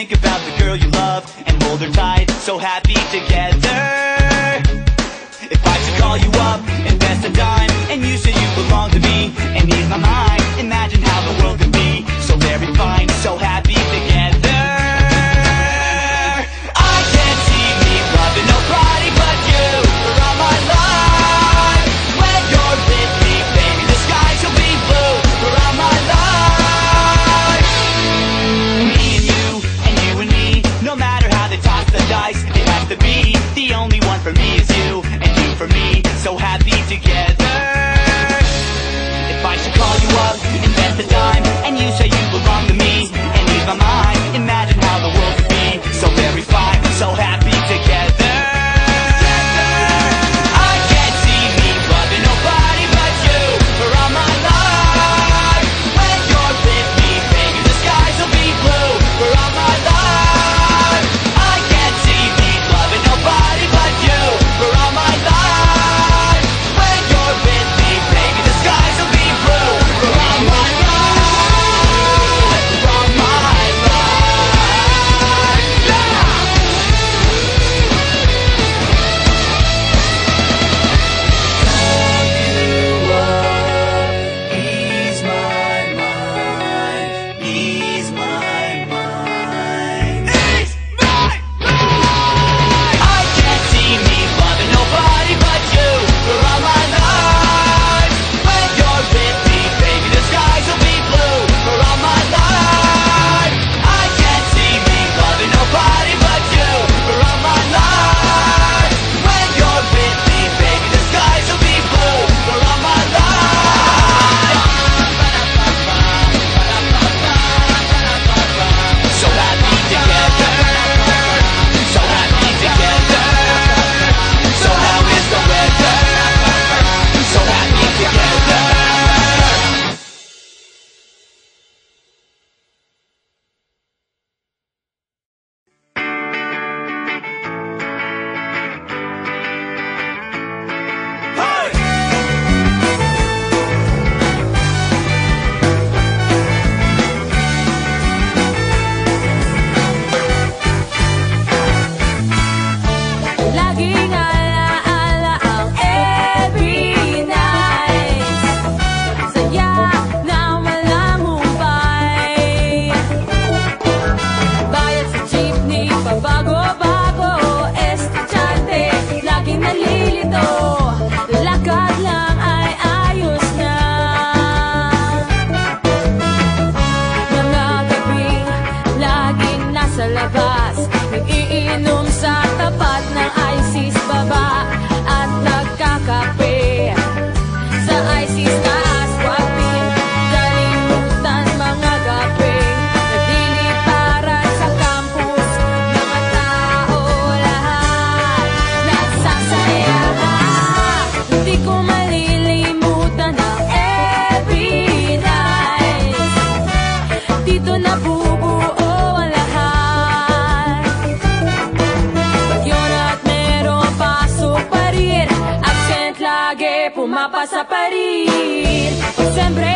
think about the girl you love and hold her tight, so happy together. If I should call you up, invest a dime, and you say you belong to me and ease my mind, imagine how the world could be so very fine, so happy together. I can't see me loving nobody but you for all my life. When you're with me, baby, the skies will be blue for all my life. Me and you and me, no matter how they toss the dice, it has to be the only one for me is you, and you for me, so happy together. If I should call you up, invest the time, and you say you belong to me and ease my mind, imagine how the world could be so very fine, so happy together. I can't see me loving nobody but you for all my life. When you're with me, baby, the skies will be blue for all my life. I can't see me loving nobody but you for all my life. When you're with me, baby, the skies will be blue for all my life. For all my life. Yeah! Ease my mind, ease my mind, ease my mind. I can't see me loving nobody but you for all my life. When you're with me, baby, the skies will be blue for all my life. I can't see me loving nobody but you for all my life. When you're with me, baby, the skies will be blue for all my life. So happy together, so happy together. So how is the weather? So happy together. Laging alaala ang every night. Saya na walang humpay. Bayad sa jeepney, pabago-bago. Estudyante, laging nalilito. Lakad lang ay ayos na. Mga gabing laging nasa labas, nag-iinom sa tapat ng ISIS baba at nagkakape sa ISIS taas. Wag din kalimutan mga gabi, nagliliparan sa campus, mga tao lahat nagsasaya. Hindi ko malilimutan ang every night. Dito nabubuo ang lahat. Bagyon at merong pasok pa rin, absent lagi, pumapasa pa rin. Pag siyempre